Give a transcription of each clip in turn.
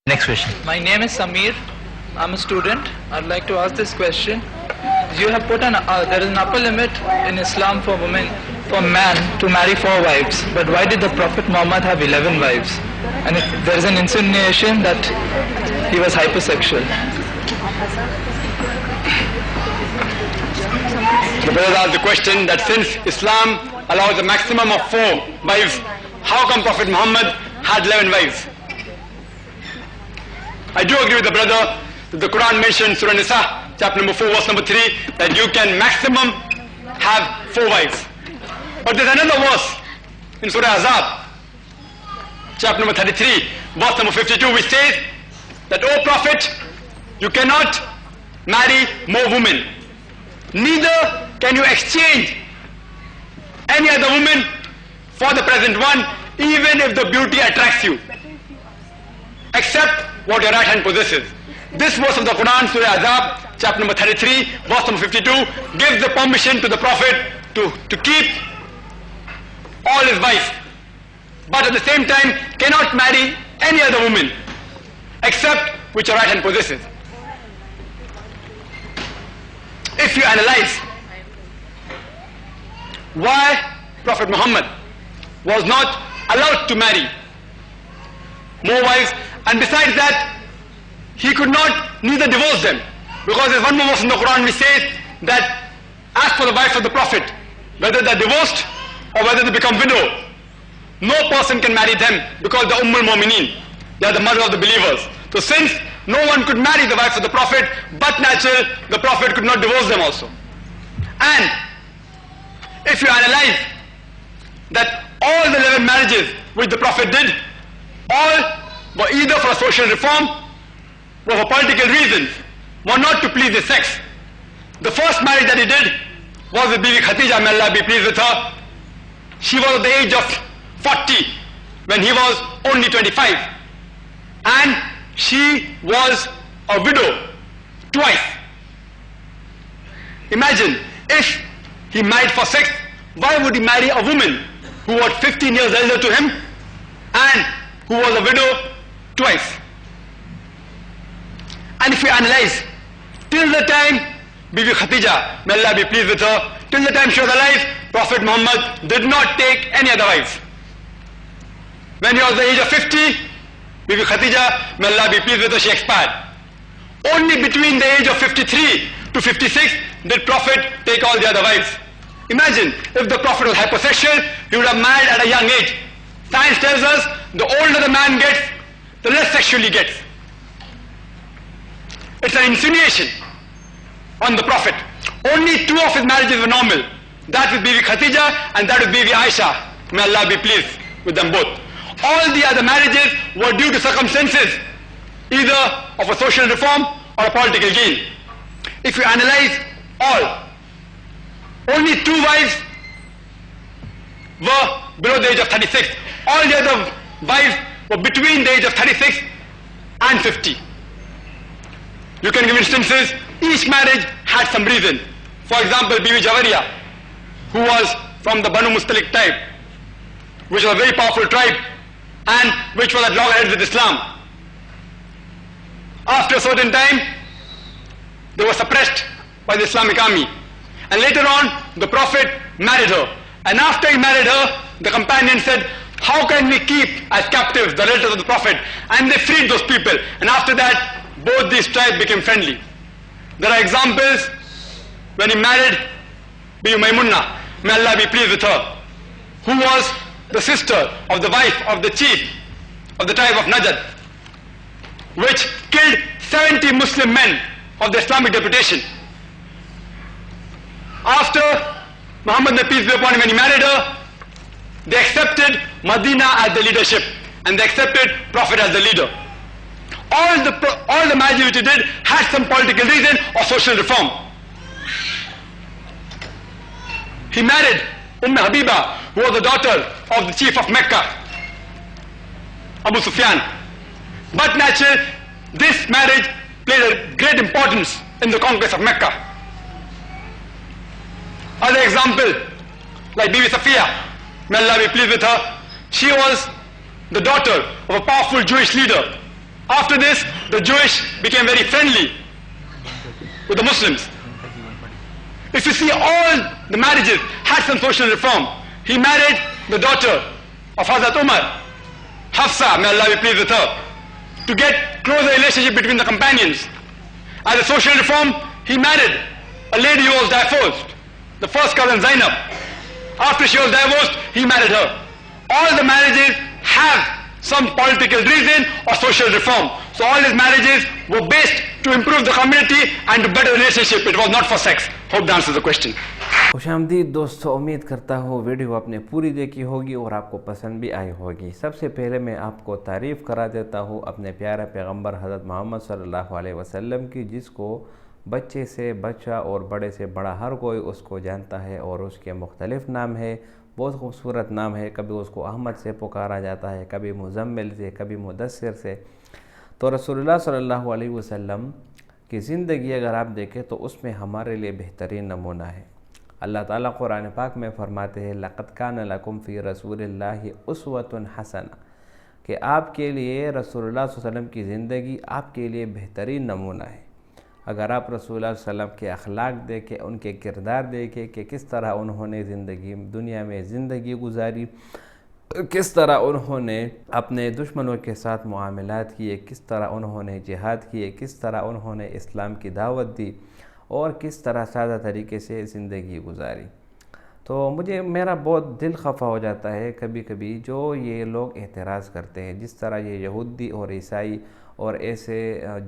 Next question. My name is Samir. I'm a student. I'd like to ask this question. You have put there is an upper limit in Islam for women, for man to marry 4 wives. But why did the Prophet Muhammad have 11 wives? And there is an insinuation that he was hypersexual. The brother asked the question that since Islam allows a maximum of 4 wives, how come Prophet Muhammad had 11 wives? I do agree with the brother that the Quran mentioned Surah Nisa, chapter number 4, verse number 3, that you can maximum have 4 wives. But there's another verse in Surah Ahzab, chapter number 33, verse number 52, which says that, O Prophet, you cannot marry more women. Neither can you exchange any other woman for the present one, even if the beauty attracts you, except what your right hand possesses. This verse of the Quran, Surah Ahzab, chapter number 33, verse number 52, gives the permission to the Prophet to keep all his wives, but at the same time cannot marry any other woman, except which your right hand possesses. If you analyze why Prophet Muhammad was not allowed to marry more wives, and besides that, he could not neither divorce them, because there's one more verse in the Quran which says that as for the wives of the Prophet, whether they're divorced or whether they become widow, no person can marry them, because they're Ummul Mu'mineen, they are the mother of the believers. So since no one could marry the wives of the Prophet, but natural, the Prophet could not divorce them also. And if you analyze that all the 11 marriages which the Prophet did, all were either for social reform or for political reasons, were not to please his sex. The first marriage that he did was with Bibi Khatija, may Allah be pleased with her. She was at the age of 40 when he was only 25, and she was a widow twice. Imagine, if he married for sex, why would he marry a woman who was 15 years elder to him and who was a widow twice? And if we analyze, till the time Bibi Khatija, may Allah be pleased with her, till the time she was alive, Prophet Muhammad did not take any other wives. When he was the age of 50, Bibi Khatija, may Allah be pleased with her, she expired. Only between the age of 53 to 56 did Prophet take all the other wives. Imagine, if the Prophet was hypersexual, he would have married at a young age. Science tells us the older the man gets, the less sexual he gets. It's an insinuation on the Prophet. Only 2 of his marriages were normal. That with Bibi Khatija and that with Bibi Aisha. May Allah be pleased with them both. All the other marriages were due to circumstances, either of a social reform or a political gain. If you analyze all, only 2 wives were below the age of 36. All the other wives were between the age of 36 and 50. You can give instances, each marriage had some reason. For example, Bibi Jawariya, who was from the Banu Mustalik tribe, which was a very powerful tribe and which was at loggerheads with Islam. After a certain time, they were suppressed by the Islamic army. And later on, the Prophet married her. And after he married her, the companion said, how can we keep as captives the relatives of the Prophet? And they freed those people. And after that, both these tribes became friendly. There are examples when he married Bibi Maimunah, may Allah be pleased with her, who was the sister of the wife of the chief of the tribe of Najd, which killed 70 Muslim men of the Islamic deputation. After Muhammad, may peace be upon him, when he married her, they accepted Medina as the leadership and they accepted Prophet as the leader. All the marriages which he did had some political reason or social reform. He married Habiba, who was the daughter of the chief of Mecca, Abu Sufyan. But naturally, this marriage played a great importance in the conquest of Mecca. Other example, like Bibi Safiya, may Allah be pleased with her, she was the daughter of a powerful Jewish leader After this, the Jewish became very friendly with the Muslims. If you see, all the marriages had some social reform. He married the daughter of Hazrat Umar, Hafsa, may Allah be pleased with her, to get closer relationship between the companions. As a social reform, he married a lady who was divorced, the first cousin Zainab. After she was divorced, he married her. All the marriages have some political reason or social reform. So all his marriages were based to improve the community and to better relationship. It was not for sex. Hope that answers the question. खुशामदीद दोस्तों, उम्मीद करता हूँ video आपने पूरी देखी होगी और आपको पसंद भी आई होगी। सबसे पहले मैं आपको तारीफ़ करा देता हूँ अपने प्यारे पैगंबर हज़रत मोहम्मद सल्लल्लाहु अलैहि वसल्लम की, जिसको बच्चे से बच्चा और बड़े से बड़ा हर कोई उसको जानता है और उसके मुख्तलिफ़ नाम है, बहुत खूबसूरत नाम है। कभी उसको अहमद से पुकारा जाता है, कभी मुज़म्मिल से, कभी मुदस्सिर से। तो रसूलुल्लाह सल्लल्लाहु अलैहि वसल्लम की ज़िंदगी अगर आप देखें तो उसमें हमारे लिए बेहतरीन नमूना है। अल्लाह ताला कुरान पाक में फरमाते हैं, लक़द कान लकुम फ़ी रसूलिल्लाहि उस्वतुन हसना, कि आपके लिए रसूलुल्लाह सल्लल्लाहु अलैहि वसल्लम की ज़िंदगी आपके लिए बेहतरीन नमूना है। अगर आप रसूलुल्लाह सल्लल्लाहु अलैहि वसल्लम के अखलाक देखें, उनके किरदार देखें कि किस तरह उन्होंने ज़िंदगी दुनिया में ज़िंदगी गुजारी, किस तरह उन्होंने अपने दुश्मनों के साथ मुआमलात किए, किस तरह उन्होंने जिहाद किए, किस तरह उन्होंने इस्लाम की दावत दी और किस तरह सादा तरीके से ज़िंदगी गुजारी। तो मेरा बहुत दिल खफा हो जाता है कभी कभी जो ये लोग एतराज़ करते हैं, जिस तरह ये यहूदी और ईसाई और ऐसे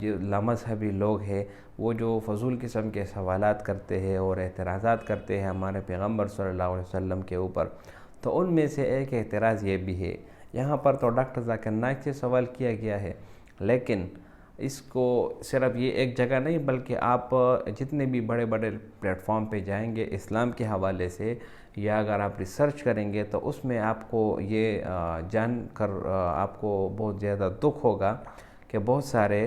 जो लामज़हबी लोग हैं, वो जो फजूल किस्म के सवालात करते हैं और एतराज़ात करते हैं हमारे पैगम्बर सल्लल्लाहु अलैहि वसल्लम के ऊपर। तो उनमें से एक एतराज़ ये भी है, यहाँ पर तो डॉक्टर ज़ाकिर नाइक से सवाल किया गया है, लेकिन इसको सिर्फ ये एक जगह नहीं बल्कि आप जितने भी बड़े बड़े प्लेटफॉर्म पे जाएंगे इस्लाम के हवाले से, या अगर आप रिसर्च करेंगे तो उसमें आपको ये जान कर आपको बहुत ज़्यादा दुख होगा कि बहुत सारे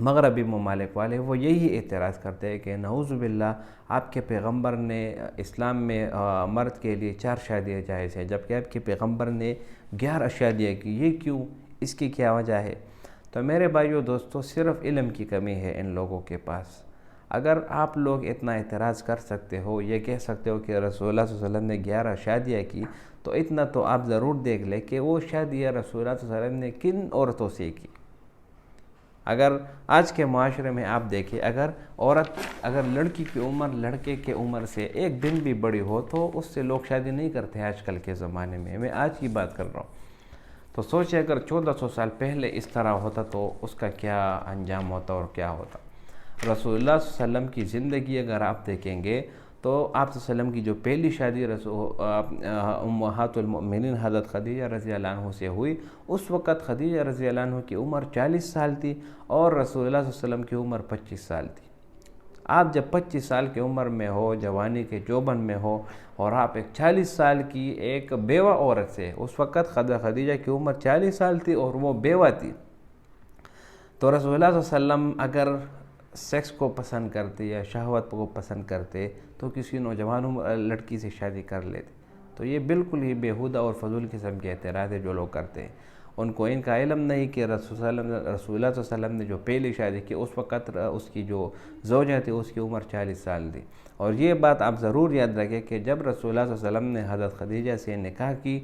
मगरबी ममालिक वाले वो यही एतराज़ करते हैं कि नऊज़ु बिल्लाह आपके पैगंबर ने इस्लाम में मर्द के लिए 4 शादियाँ जायज़ हैं, जबकि आपके पैगंबर ने 11 शादियाँ की। ये क्यों, इसकी क्या वजह है? तो मेरे भाइयों दोस्तों, सिर्फ़ इल्म की कमी है इन लोगों के पास। अगर आप लोग इतना एतराज़ कर सकते हो, ये कह सकते हो कि रसूलुल्लाह सल्लल्लाहु अलैहि वसल्लम ने 11 शादियाँ की, तो इतना तो आप ज़रूर देख लें कि वो शादियाँ रसूलुल्लाह सल्लल्लाहु अलैहि वसल्लम ने किन औरतों से की। अगर आज के माशरे में आप देखें, अगर लड़की की उम्र लड़के के उम्र से एक दिन भी बड़ी हो तो उससे लोग शादी नहीं करते आजकल के ज़माने में। मैं आज की बात कर रहा हूँ। तो सोचिए अगर 1400 साल पहले इस तरह होता तो उसका क्या अंजाम होता और क्या होता। रसूलुल्लाह सल्लल्लाहु अलैहि वसल्लम की ज़िंदगी अगर आप देखेंगे तो आप वसल्लम की जो पहली शादी उम्महातुल मोमिनीन हज़रत खदीजा रज़ियल्लाहु अन्हा से हुई, उस वक़्त खदीजा रज़ियल्लाहु अन्हा की उम्र 40 साल थी और रसूलुल्लाह सल्लल्लाहु अलैहि वसल्लम की उम्र 25 साल थी। आप जब 25 साल की उम्र में हो, जवानी के जोबन में हो, और आप एक 40 साल की एक बेवा औरत से, उस वक़्त खदीजा की उम्र 40 साल थी और वो बेवा थी, तो रसूलुल्लाह सल्लल्लाहु अलैहि वसल्लम अगर सेक्स को पसंद करते या शहवत को पसंद करते तो किसी नौजवान लड़की से शादी कर लेते। तो ये बिल्कुल ही बेहुदा और फजूल किस्म के एतराज़ है जो लोग करते हैं। उनको इनका इल्म नहीं कि रसूलुल्लाह सल्लल्लाहु अलैहि वसल्लम ने जो पहली शादी की उस वक़्त उसकी जो ज़ौजा थी उसकी उम्र 40 साल थी। और ये बात आप ज़रूर याद रखें कि जब रसूलुल्लाह सल्लल्लाहु अलैहि वसल्लम ने हज़रत खदीजा से निकाह की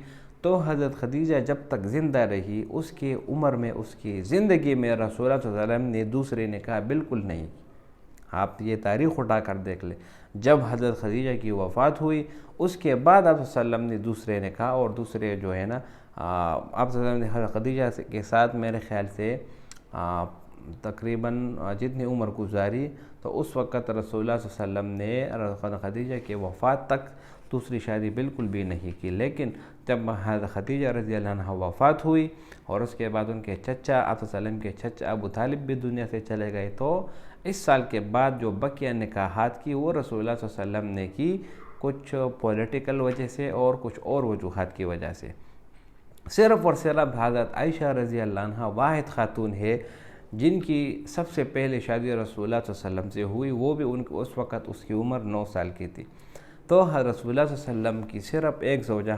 तो हज़रत खदीजा जब तक ज़िंदा रही उसके उम्र में, उसकी ज़िंदगी में रसूलुल्लाह सल्लल्लाहु अलैहि वसल्लम ने दूसरे निकाह बिल्कुल नहीं की। आप ये तारीख़ उठा कर देख लें, जब हज़रत खदीजा की वफ़ात हुई उसके बाद आप वसल्लम ने दूसरे निकाह और दूसरे जो है ना आप वसल्लम ने हज़रत खदीजा के साथ मेरे ख़्याल से तकरीबन जितनी उम्र गुजारी तो उस वक़्त रसूलुल्लाह सल्लल्लाहु अलैहि वसल्लम ने खदीजा के वफ़ात तक दूसरी शादी बिल्कुल भी नहीं की। लेकिन जब हज़रत खदीजा रज़ियल्लाहु अन्हा वफ़ात हुई और उसके बाद उनके चचा आप वसल्लम के चचा अबू तालिब भी दुनिया से चले गए, तो इस साल के बाद जो बकिया निकाहात की वो रसूलुल्लाह सल्लल्लाहु अलैहि वसल्लम ने की, कुछ पॉलिटिकल वजह से और कुछ और वजूहात की वजह से। सिर्फ़ और सिर्फ हज़रत आयशा रज़ियल्लाहु अन्हा वाहिद खातून है जिनकी सबसे पहले शादी रसूलुल्लाह सल्लल्लाहु अलैहि वसल्लम से हुई, वो भी उस वक़्त उसकी उम्र 9 साल की थी। تو رسول اللہ صلی اللہ علیہ وسلم کی صرف ایک زوجہ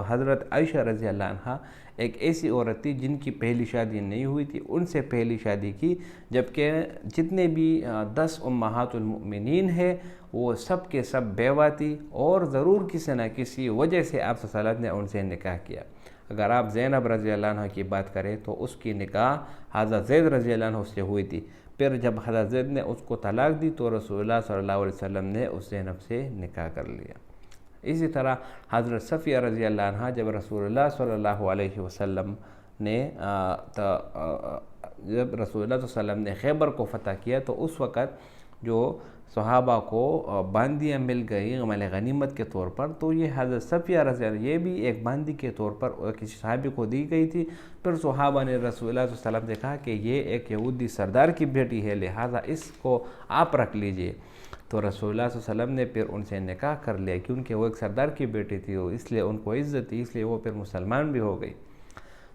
حضرت عائشہ رضی اللہ عنہ ایک ایسی عورت تھی جن کی پہلی شادی نہیں ہوئی تھی، ان سے پہلی شادی کی، جبکہ جتنے بھی 10 امہات المؤمنین ہیں وہ سب کے سب بیوہ تھی، اور ضرور کسی نہ کسی وجہ سے آپ صلی اللہ علیہ وسلم نے ان سے نکاح کیا۔ اگر آپ زینب رضی اللہ عنہ کی بات کریں تو اس کی نکاح حضرت زید رضی اللہ عنہ سے ہوئی تھی، پھر جب حضرت زید نے اس کو طلاق دی تو رسول اللہ صلی اللہ علیہ وسلم نے اس زینب سے نکاح کر لیا۔ اسی طرح حضرت صفیہ رضی اللہ عنہ جب رسول اللہ صلی اللہ علیہ وسلم نے جب رسول اللہ صلی اللہ علیہ وسلم نے خیبر کو فتح کیا تو اس وقت جو صحابہ کو باندیاں مل گئی غنیمت کے طور پر، تو یہ حضرت صفیہ رضی اللہ عنہ یہ بھی ایک باندی کے طور پر کسی صحابی کو دی گئی تھی۔ پھر صحابہ نے رسول اللہ صلی اللہ علیہ وسلم سے کہا کہ یہ ایک یہودی سردار کی بیٹی ہے، لہٰذا اس کو آپ رکھ لیجئے۔ تو رسول اللہ صلی اللہ علیہ وسلم نے پھر ان سے نکاح کر لیا، کیونکہ وہ ایک سردار کی بیٹی تھی، اس لیے ان کو عزت تھی، اس لیے وہ پھر مسلمان بھی ہو گئی۔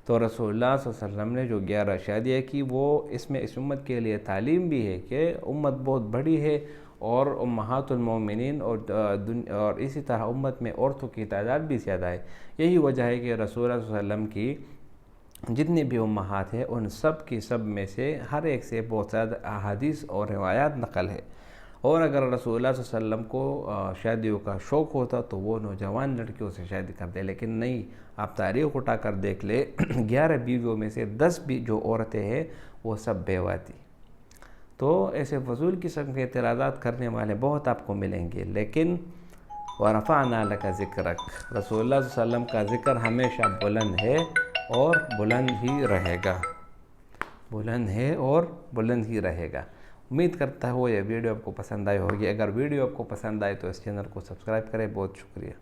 تو رسول اللہ صلی اللہ علیہ وسلم نے جو 11 شادیاں کی، وہ اس میں اس امت کے لیے تعلیم بھی ہے کہ امت بہت بڑی ہے، اور امہات المومنین اور اسی طرح امت میں عورتوں کی تعداد بھی زیادہ ہے۔ یہی وجہ ہے کہ رسول اللہ صلی اللہ علیہ وسلم کی جتنی بھی امہات ہیں ان سب کی سب میں سے ہر ایک سے بہت زیادہ احادیث اور روایات نقل ہے۔ اور اگر رسول اللہ صلی اللہ علیہ وسلم کو شادیوں کا شوق ہوتا تو وہ نوجوان لڑکیوں سے شادی کرتے، لیکن نہیں، آپ تاریخ اٹھا کر دیکھ لیں 11 بیویوں میں سے 10 بھی جو عورتیں ہیں وہ سب بیوہ تھی۔ تو ایسے فضول قسم کے اعتراضات کرنے والے بہت آپ کو ملیں گے، لیکن وَرَفَعْنَا لَكَ ذِكْرَكَ، رسول اللہ صلی اللہ علیہ وسلم کا ذکر ہمیشہ بلند ہے اور بلند ہی رہے گا، بلند ہے اور بلند ہی رہے گا۔ امید کرتا ہوں یہ ویڈیو آپ کو پسند آئی ہوگی۔ اگر ویڈیو آپ کو پسند آئے تو اس چینل کو سبسکرائب کریں۔ بہت شکریہ۔